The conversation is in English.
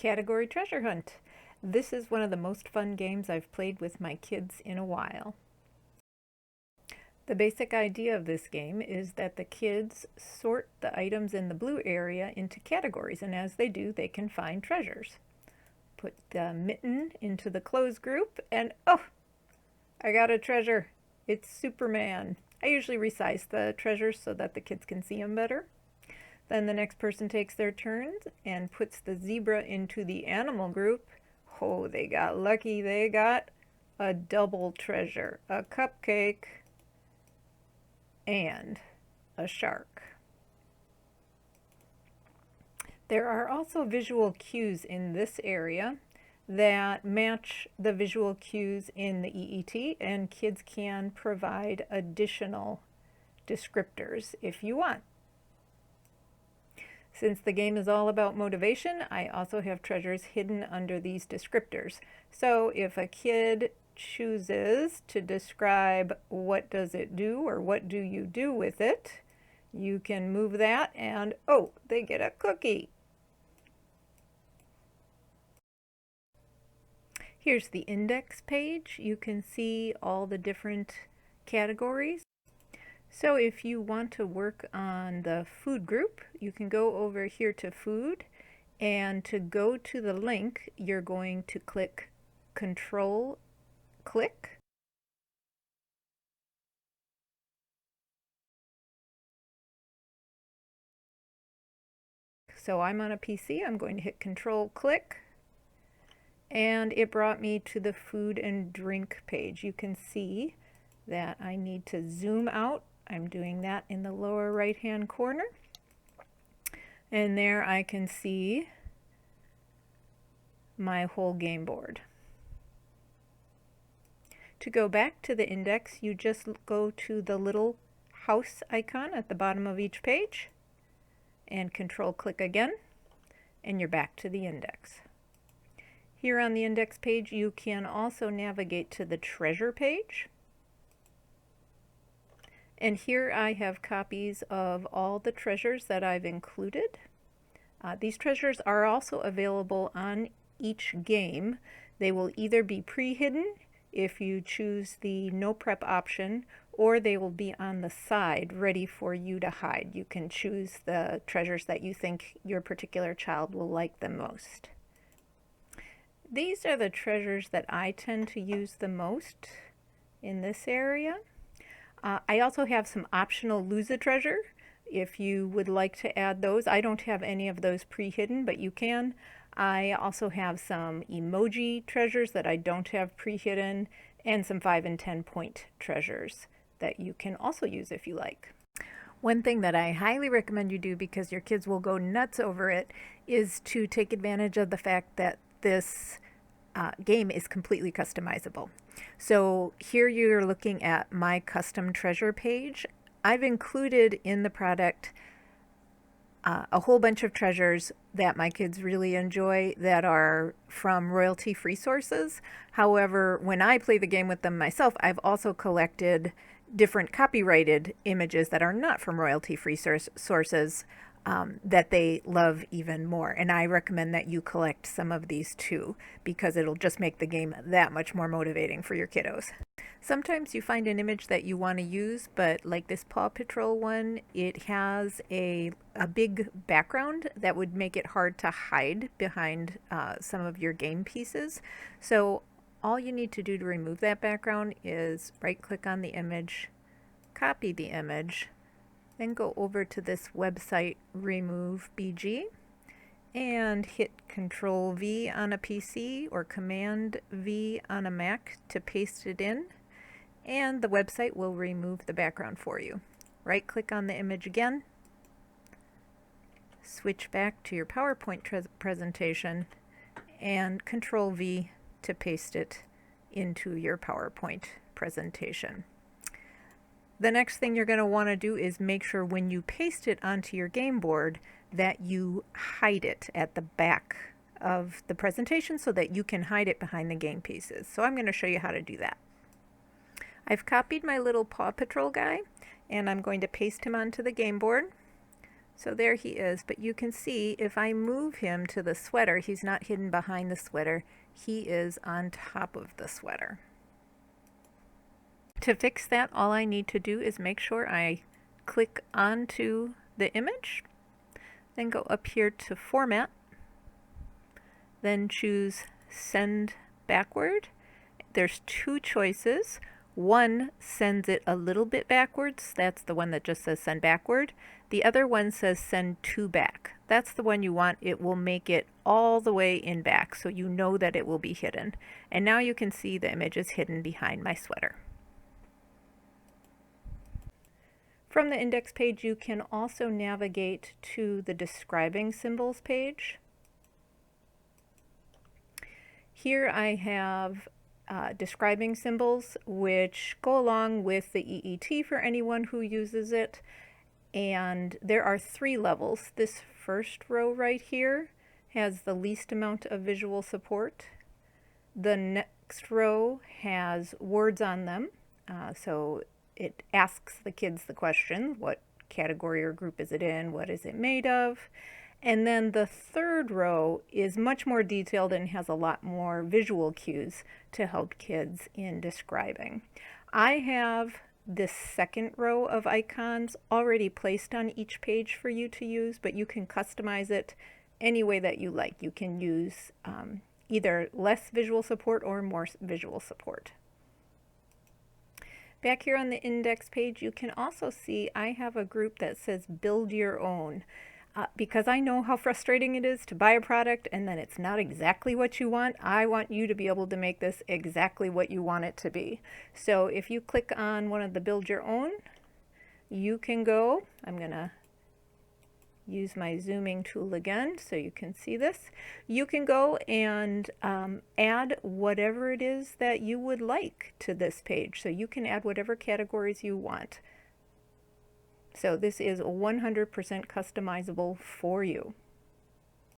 Category Treasure Hunt. This is one of the most fun games I've played with my kids in a while. The basic idea of this game is that the kids sort the items in the blue area into categories, and as they do, they can find treasures. Put the mitten into the clothes group, and oh, I got a treasure. It's Superman. I usually resize the treasures so that the kids can see them better. Then the next person takes their turns and puts the zebra into the animal group. Oh, they got lucky. They got a double treasure, a cupcake, and a shark. There are also visual cues in this area that match the visual cues in the EET, and kids can provide additional descriptors if you want. Since the game is all about motivation, I also have treasures hidden under these descriptors. So if a kid chooses to describe what does it do or what do you do with it, you can move that and oh, they get a cookie. Here's the index page. You can see all the different categories. So if you want to work on the food group, you can go over here to food, and to go to the link, you're going to click Control Click. So I'm on a PC, I'm going to hit Control Click, and it brought me to the food and drink page. You can see that I need to zoom out. I'm doing that in the lower right hand corner, and there I can see my whole game board. To go back to the index, you just go to the little house icon at the bottom of each page and Control Click again, and you're back to the index. Here on the index page, you can also navigate to the treasure page. And here I have copies of all the treasures that I've included. These treasures are also available on each game. They will either be pre-hidden if you choose the no prep option, or they will be on the side ready for you to hide. You can choose the treasures that you think your particular child will like the most. These are the treasures that I tend to use the most in this area. I also have some optional lose a treasure if you would like to add those. I don't have any of those pre-hidden, but you can. I also have some emoji treasures that I don't have pre-hidden, and some 5 and 10 point treasures that you can also use if you like. One thing that I highly recommend you do, because your kids will go nuts over it, is to take advantage of the fact that this game is completely customizable. So here you're looking at my custom treasure page. I've included in the product a whole bunch of treasures that my kids really enjoy that are from royalty-free sources. However, when I play the game with them myself, I've also collected different copyrighted images that are not from royalty-free sources that they love even more. And I recommend that you collect some of these too, because it'll just make the game that much more motivating for your kiddos. Sometimes you find an image that you want to use, but like this Paw Patrol one, it has a big background that would make it hard to hide behind some of your game pieces. So all you need to do to remove that background is right click on the image, copy the image, then go over to this website Remove BG and hit Control V on a PC or Command V on a Mac to paste it in, and the website will remove the background for you. Right click on the image again, switch back to your PowerPoint presentation, and Control V to paste it into your PowerPoint presentation. The next thing you're going to want to do is make sure when you paste it onto your game board that you hide it at the back of the presentation so that you can hide it behind the game pieces. So I'm going to show you how to do that. I've copied my little Paw Patrol guy, and I'm going to paste him onto the game board. So there he is, but you can see if I move him to the sweater, he's not hidden behind the sweater. He is on top of the sweater. To fix that, all I need to do is make sure I click onto the image, then go up here to Format, then choose Send Backward. There's two choices. One sends it a little bit backwards. That's the one that just says send backward. The other one says send to back. That's the one you want. It will make it all the way in back, so you know that it will be hidden. And now you can see the image is hidden behind my sweater. From the index page, you can also navigate to the describing symbols page. Here I have describing symbols, which go along with the EET for anyone who uses it. And there are 3 levels. This first row right here has the least amount of visual support. The next row has words on them. So it asks the kids the question, what category or group is it in? What is it made of? And then the third row is much more detailed and has a lot more visual cues to help kids in describing. I have this second row of icons already placed on each page for you to use, but you can customize it any way that you like. You can use either less visual support or more visual support. Back here on the index page, you can also see I have a group that says Build Your Own. Because I know how frustrating it is to buy a product and then it's not exactly what you want, I want you to be able to make this exactly what you want it to be. So if you click on one of the Build Your Own, you can go, I'm going to use my zooming tool again so you can see this. You can go and add whatever it is that you would like to this page. So you can add whatever categories you want. So this is 100% customizable for you.